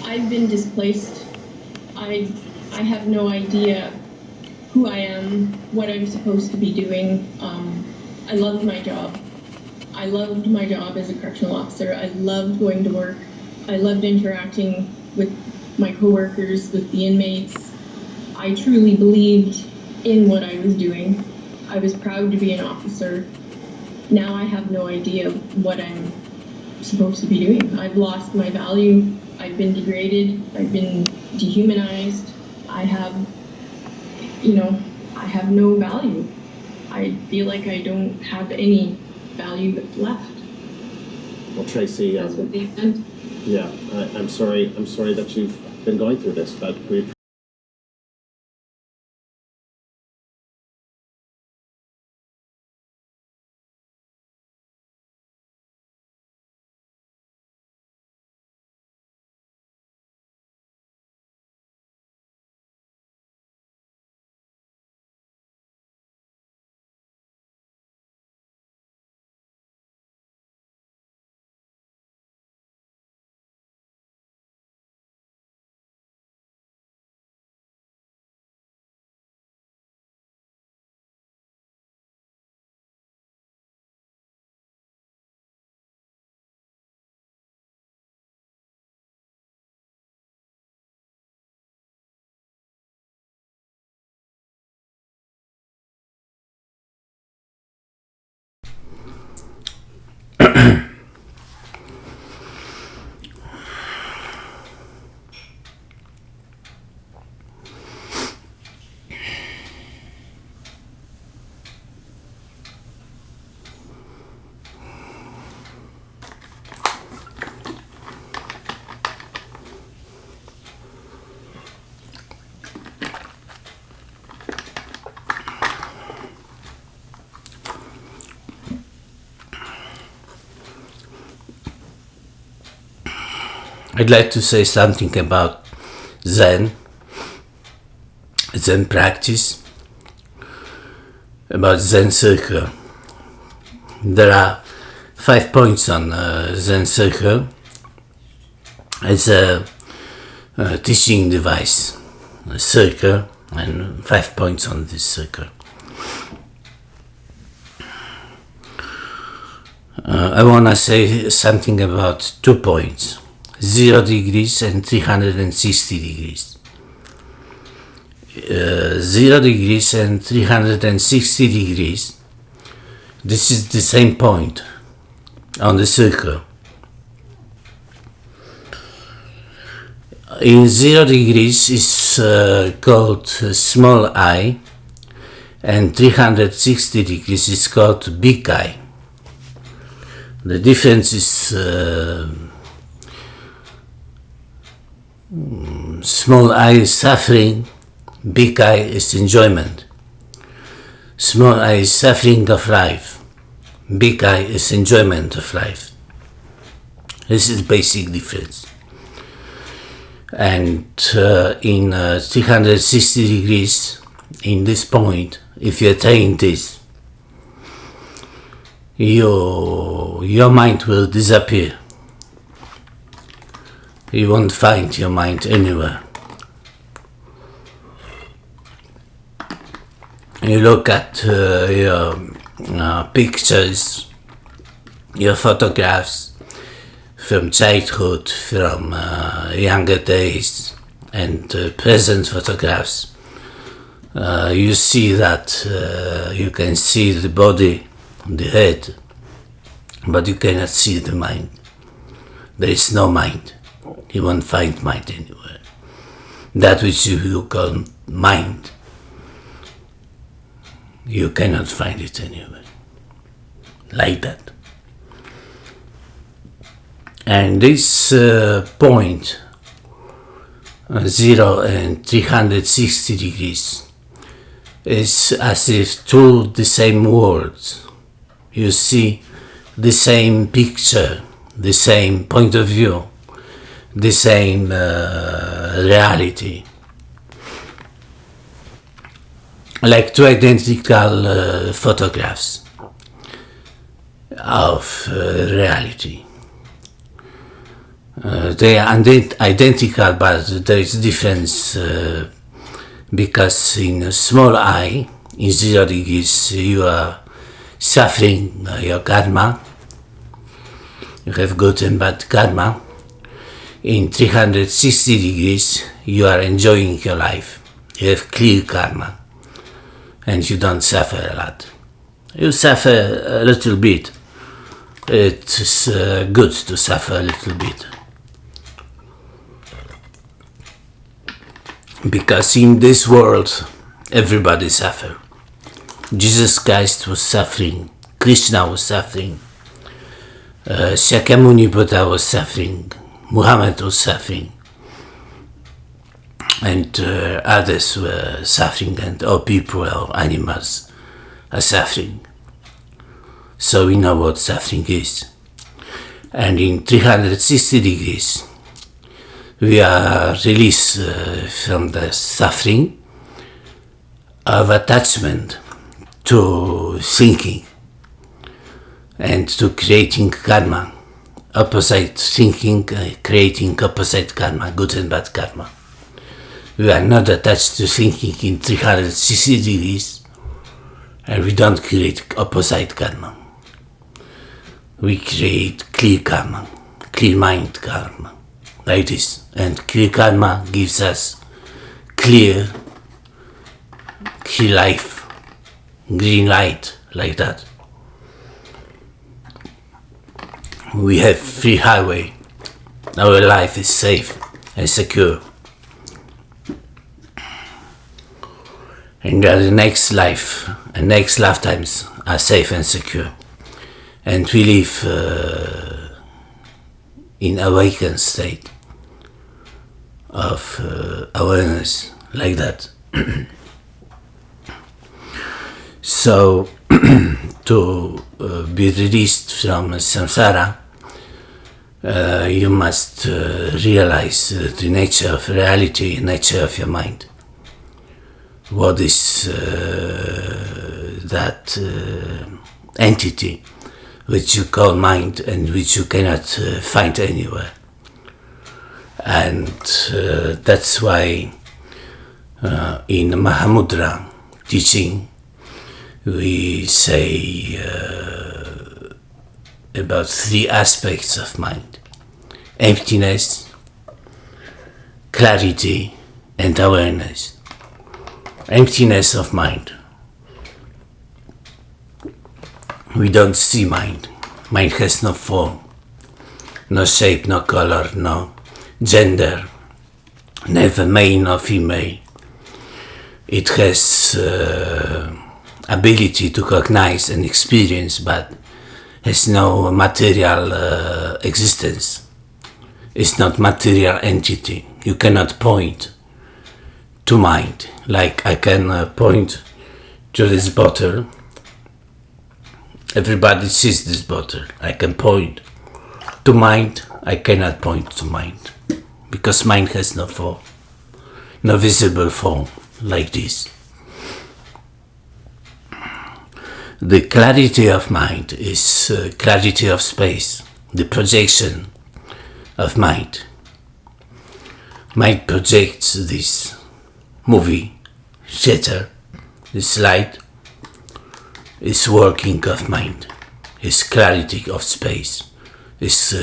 I've been displaced. I have no idea who I am, what I'm supposed to be doing. I loved my job. I loved my job as a correctional officer. I loved going to work. I loved interacting with my coworkers, with the inmates. I truly believed in what I was doing. I was proud to be an officer. Now I have no idea what I'm supposed to be doing. I've lost my value. I've been degraded. I've been dehumanized. I have no value. I feel like I don't have any value left. Well, Tracy, That's what they've done. Yeah, I'm sorry that you've been going through this, but we I'd like to say something about Zen practice, about Zen circle. There are 5 points on Zen circle. It's a teaching device, a circle, and 5 points on this circle. I want to say something about 2 points. 0 degrees and 360 degrees. 0 degrees and 360 degrees. This is the same point on the circle. In 0 degrees is called small I, and 360 degrees is called big I. The difference is small I is suffering, big I is enjoyment. Small I is suffering of life, big I is enjoyment of life. This is basic difference. And in 360 degrees, in this point, if you attain this, your mind will disappear. You won't find your mind anywhere. You look at your pictures, your photographs from childhood, from younger days, and present photographs. You see that you can see the body, the head, but you cannot see the mind. There is no mind. You won't find mind anywhere. That which you call mind, you cannot find it anywhere. Like that. And this point, 0 and 360 degrees, is as if two the same words. You see the same picture, the same point of view, the same reality. Like two identical photographs of reality. They are identical, but there is difference because in small I, in 0 degrees, you are suffering your karma. You have good and bad karma. In 360 degrees, you are enjoying your life. You have clear karma, and you don't suffer a lot. You suffer a little bit. It's good to suffer a little bit. Because in this world, everybody suffers. Jesus Christ was suffering, Krishna was suffering, Shakyamuni Buddha was suffering, Muhammad was suffering, and others were suffering, and all people or animals are suffering. So we know what suffering is. And in 360 degrees, we are released from the suffering of attachment to thinking and to creating karma. Opposite thinking, creating opposite karma, good and bad karma. We are not attached to thinking in 360 degrees, and we don't create opposite karma. We create clear karma, clear mind karma, like this. And clear karma gives us clear life, green light, like that. We have free highway. Our life is safe and secure. And the next life and next lifetimes are safe and secure. And we live in awakened state of awareness, like that. So, to be released from samsara, you must realize the nature of reality, nature of your mind. What is that entity which you call mind and which you cannot find anywhere. And that's why in Mahamudra teaching we say about 3 aspects of mind: emptiness, clarity, and awareness. Emptiness of mind. We don't see mind. Mind has no form, no shape, no color, no gender, neither male nor female. It has ability to recognize and experience, but has no material existence. It's not material entity. You cannot point to mind, like I can point to this bottle. Everybody sees this bottle. I can point to mind. I cannot point to mind, because mind has no form, no visible form like this. The clarity of mind is clarity of space, the projection of mind. Mind projects this movie, theater, this light, is working of mind, is clarity of space, is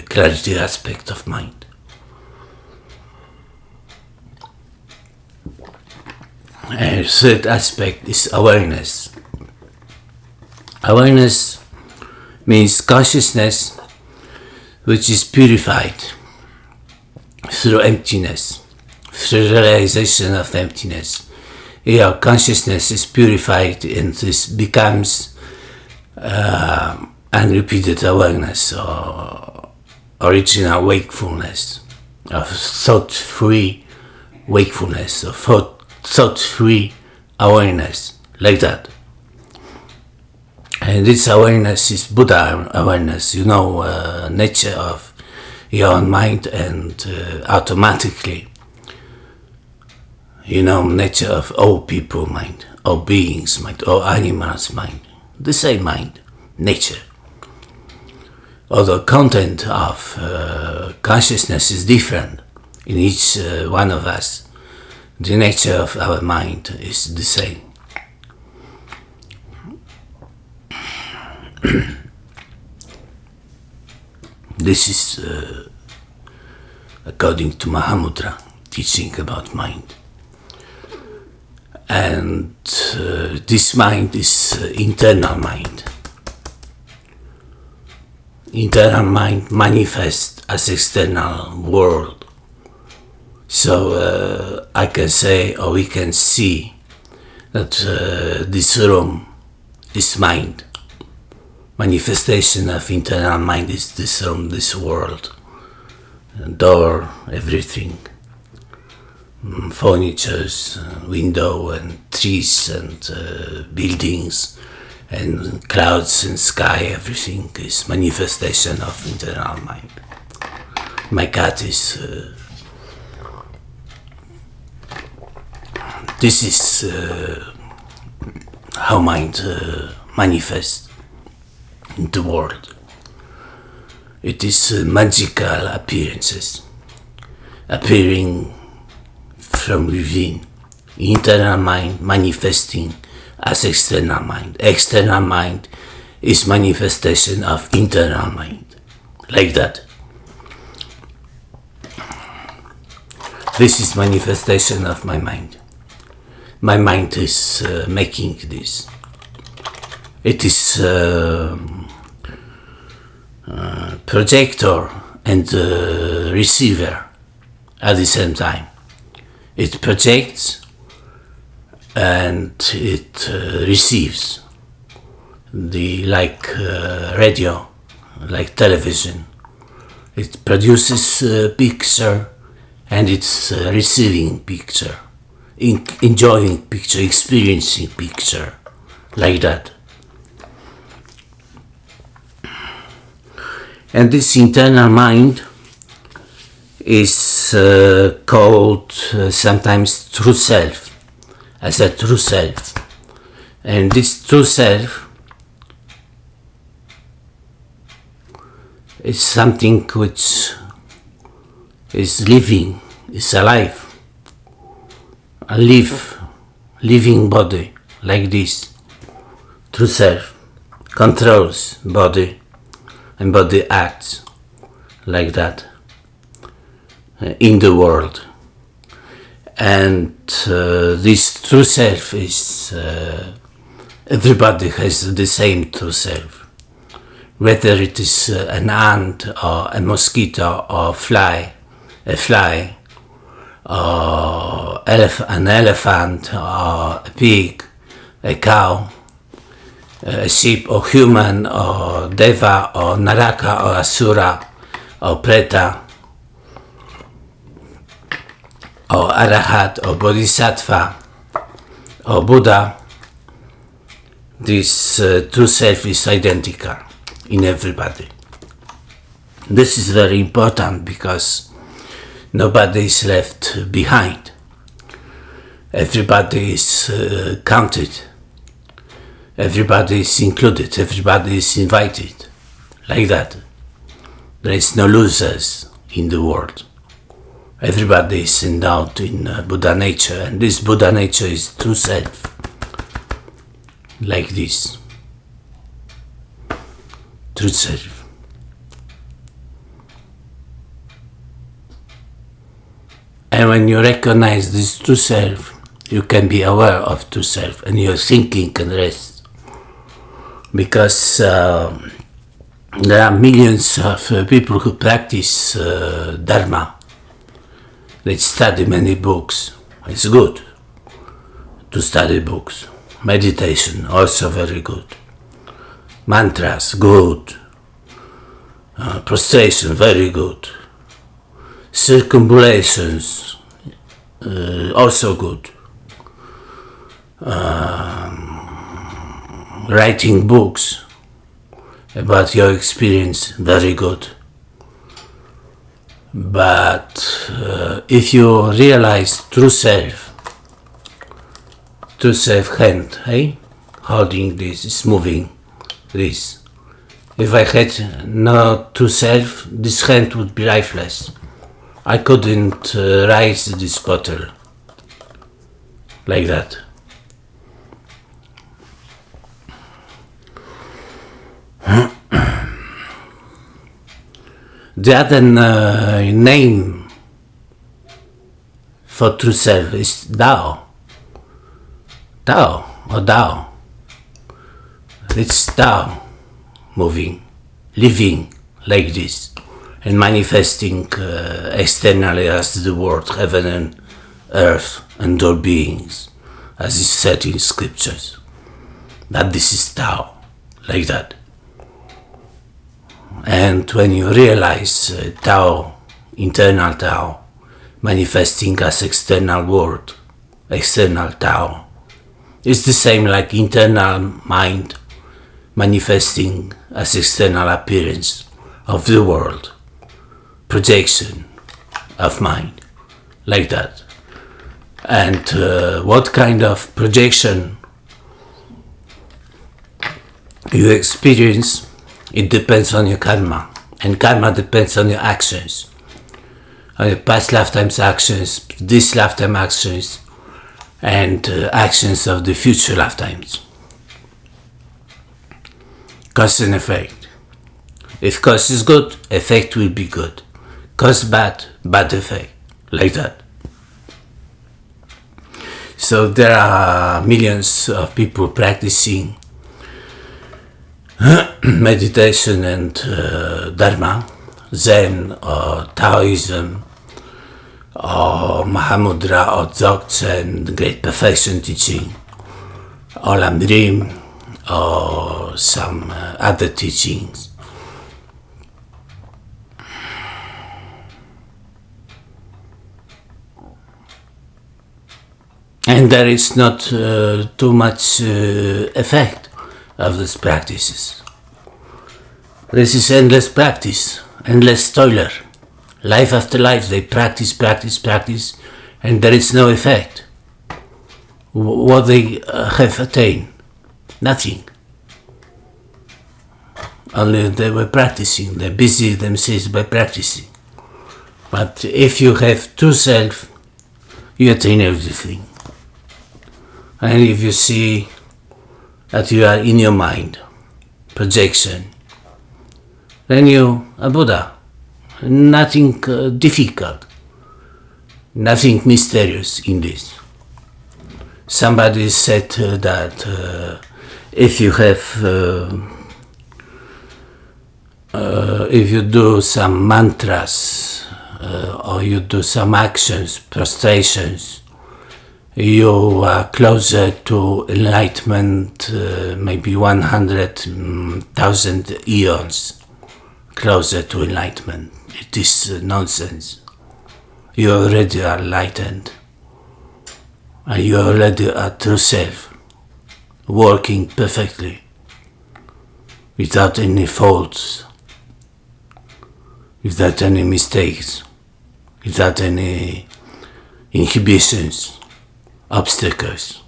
clarity aspect of mind. And third aspect is awareness. Awareness means consciousness which is purified through emptiness, through realization of emptiness. Your consciousness is purified and this becomes unrepeated awareness or original wakefulness, of thought-free wakefulness, of thought-free awareness, like that. And this awareness is Buddha awareness, you know, nature of your own mind, and automatically you know nature of all people mind, all beings mind, all animals mind, the same mind, nature. although content of consciousness is different in each one of us, the nature of our mind is the same. This is according to Mahamudra, teaching about mind. And this mind is internal mind. Internal mind manifests as external world. So I can say, or we can see, that this room is mind. Manifestation of internal mind is this room, this world. Door, everything. Furnitures, window and trees and buildings and clouds and sky, everything is manifestation of internal mind. My cat is... this is how mind manifests in the world. It is magical appearances, appearing from within, internal mind manifesting as external mind. External mind is manifestation of internal mind, like that. This is manifestation of my mind. My mind is making this. It is projector and receiver at the same time. It projects and it receives, like radio, like television. It produces a picture and it's receiving picture, enjoying picture, experiencing picture, like that. And this internal mind is called sometimes true self, as a true self. And this true self is something which is living, is alive, a living body, like this. True self controls body, and body acts like that in the world. And this true self is, everybody has the same true self. Whether it is an ant or a mosquito or a fly, or an elephant or a pig, a cow, a sheep or human or deva or naraka or asura or preta or arahat or bodhisattva or Buddha, this true self is identical in everybody. This is very important because nobody is left behind. Everybody is counted. Everybody is included. Everybody is invited. Like that. There is no losers in the world. Everybody is endowed in Buddha nature, and this Buddha nature is true self. Like this. True self. And when you recognize this true self, you can be aware of true self, and your thinking can rest. Because there are millions of people who practice Dharma. They study many books. It's good to study books. Meditation, also very good. Mantras, good. Prostration, very good. Circumambulations, also good. Writing books about your experience, very good. But if you realize true self hand, holding this, is moving this, If I had no true self, this hand would be lifeless. I couldn't raise this bottle like that. The other name for true self is Tao. Tao or Tao. It's Tao, moving, living like this, and manifesting externally as the world, heaven and earth and all beings, as is said in scriptures. That this is Tao, like that. And when you realize Tao, internal Tao, manifesting as external world, external Tao, it's the same like internal mind manifesting as external appearance of the world, projection of mind, like that. And what kind of projection you experience, it depends on your karma, and karma depends on your actions, on your past lifetime's actions, this lifetime actions, and actions of the future lifetimes. Cause and effect. If cause is good, effect will be good. Cause bad, bad effect, like that. So there are millions of people practicing meditation and Dharma, Zen or Taoism or Mahamudra or Dzogchen, Great Perfection Teaching, or Lamrim, or some other teachings. And there is not too much effect of these practices. This is endless practice, endless toiler. Life after life they practice, and there is no effect. What they have attained? Nothing. Only they were practicing, they busy themselves by practicing. But if you have true self, you attain everything. And if you see that you are in your mind, projection, then you are Buddha. Nothing difficult, nothing mysterious in this. Somebody said that if you have, if you do some mantras or you do some actions, prostrations, you are closer to enlightenment, maybe 100,000 eons closer to enlightenment. It is nonsense. You already are enlightened, and you already are true self, working perfectly, without any faults, without any mistakes, without any inhibitions, obstacles,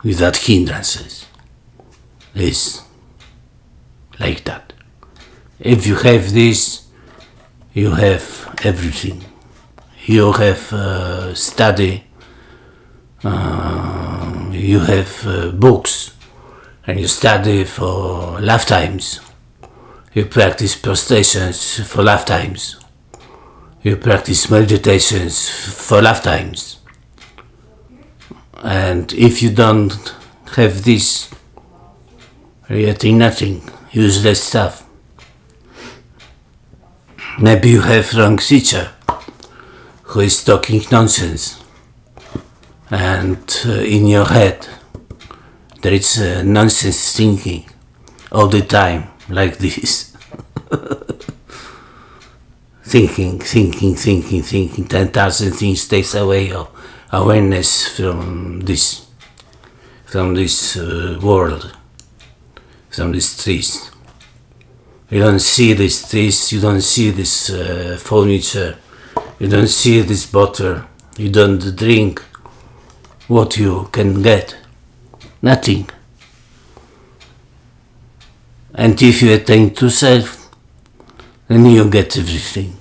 without hindrances. It's like that. If you have this, you have everything. You have study, you have books, and you study for lifetimes. You practice prostrations for lifetimes. You practice meditations for lifetimes. And if you don't have this, you attain nothing, useless stuff. Maybe you have wrong teacher who is talking nonsense, and in your head there is nonsense thinking all the time like this. thinking, 10,000 things takes away your awareness from this world, from these trees. You don't see these trees, you don't see this furniture, you don't see this bottle, you don't drink what you can get. Nothing. And if you attain to self, then you get everything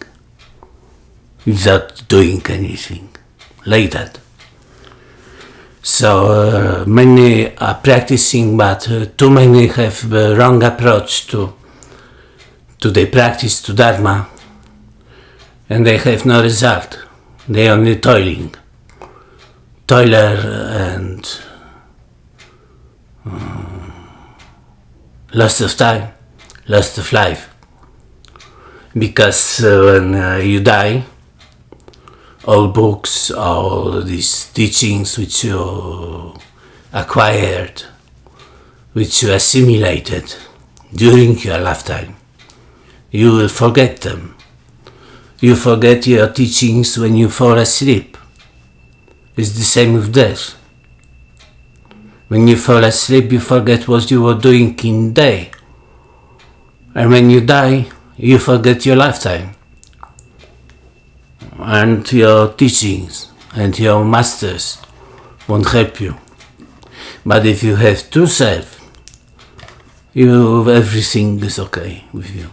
without doing anything like that. So many are practicing, but too many have the wrong approach to their practice, to Dharma, and they have no result. They only toiler and loss of time, loss of life. Because when you die, all books, all these teachings which you acquired, which you assimilated during your lifetime, you will forget them. You forget your teachings when you fall asleep. It's the same with death. When you fall asleep, you forget what you were doing in day. And when you die, you forget your lifetime. And your teachings and your masters won't help you. But if you have true self, everything is okay with you.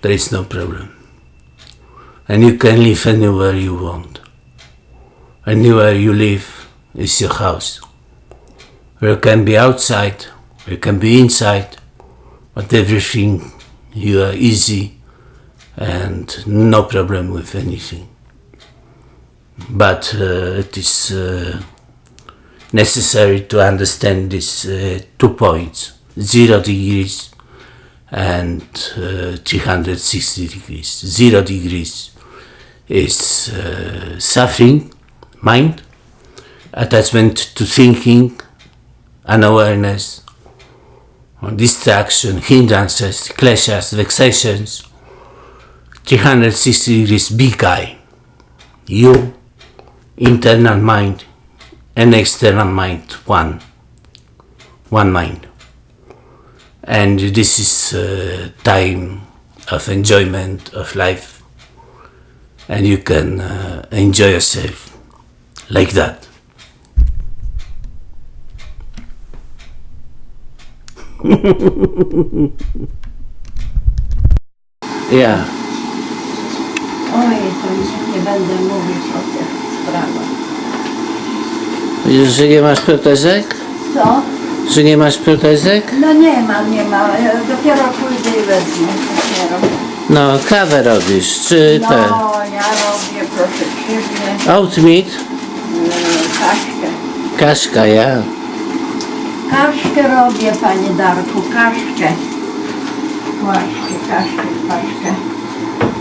There is no problem. And you can live anywhere you want. Anywhere you live is your house. You can be outside, you can be inside, but everything you are easy and no problem with anything. But it is necessary to understand these 2 points, 0 degrees and 360 degrees. 0 degrees is suffering, mind, attachment to thinking, unawareness, distraction, hindrances, clashes, vexations. 360 degrees, big I, you, internal mind and external mind, one mind. And this is time of enjoyment of life, and you can enjoy yourself like that. Yeah. Oj, to nie będę mówić o tych sprawach. Widzisz, że nie masz protezek? Co? Że nie masz protezek? No nie ma. Dopiero pójdę i wezmę. Dopiero. No, kawę robisz, czy No, te? ja robię, proszę ciebie, Oatmeal? kaszkę. Kaszka, ja. Kaszkę robię, panie Darku, kaszkę. Właśnie, kaszkę.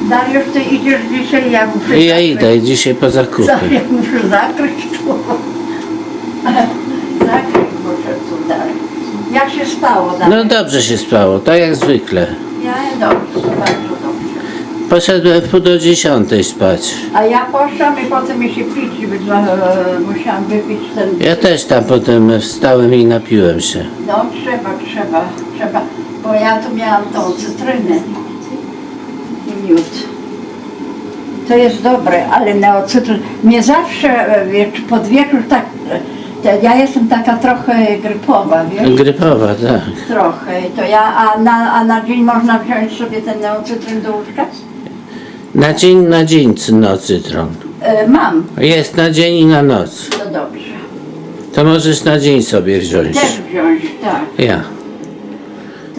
Dariusz, ty idziesz dzisiaj, ja muszę I ja idę dzisiaj po zakupy. Ja muszę zakryć tu. Zakryć muszę tu, Dariusz. Jak się spało, Dariusz? No dobrze się spało, tak jak zwykle. Ja dobrze, bardzo dobrze. Poszedłem w 9:30 spać. A ja poszłam i potem mi się pić, musiałam wypić ten... Ja też tam potem wstałem i napiłem się. No trzeba, bo ja tu miałam tą cytrynę i miód. To jest dobre, ale neocytryn... Mnie zawsze pod wieczór tak... Ja jestem taka trochę grypowa, wiesz? Grypowa, tak. Trochę. To ja, a na dzień można wziąć sobie ten neocytryn do łóżka? Na dzień cytron. Mam. Jest na dzień i na noc. No dobrze. To możesz na dzień sobie wziąć. Też wziąć, tak. Ja.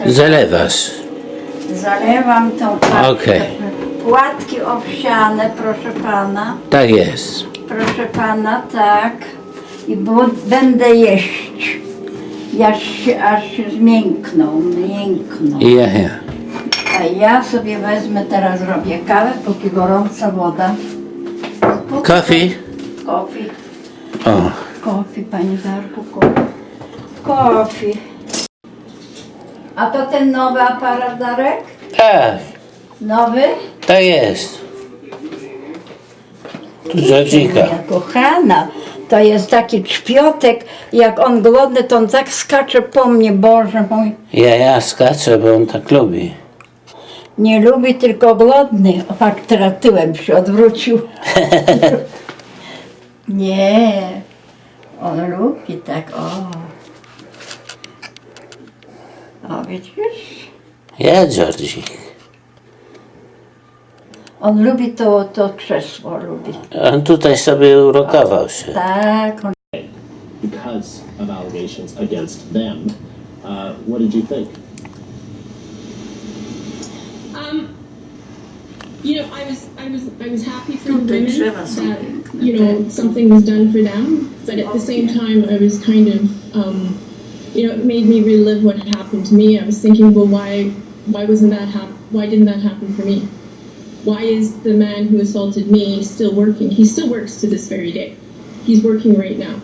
Zalewasz. Zalewam tą pastę. Okej. Płatki owsiane, proszę pana. Tak jest. Proszę pana, tak. I będę jeść. Aż się zmiękną. Ja. A ja sobie wezmę, teraz robię kawę, póki gorąca woda. Coffee? Kofi. O. Kofi, panie Darku, kofi. A to ten nowy aparat, Darek? Tak, Nowy? to jest. Tu Georgika. Moja kochana, to jest taki czpiotek, jak on głodny, to on tak skacze po mnie, Boże mój. Ja skaczę, bo on tak lubi. Nie lubi, tylko głodny. O, patrz, teraz tyłem się odwrócił. Nie, on lubi tak, o. O, widzisz? Ja, Georgik. On lubi to krzesło, lubi. On tutaj sobie urokował się. Tak, on because of allegations against them. What did you think? You know, I was happy for the Tutaj women drzewa są that, piękne. you know, something was done for them, but at the same time I was kind of, you know, it made me relive what had happened to me. I was thinking, well, why wasn't that why didn't that happen for me? Why is the man who assaulted me still working? He still works to this very day. He's working right now.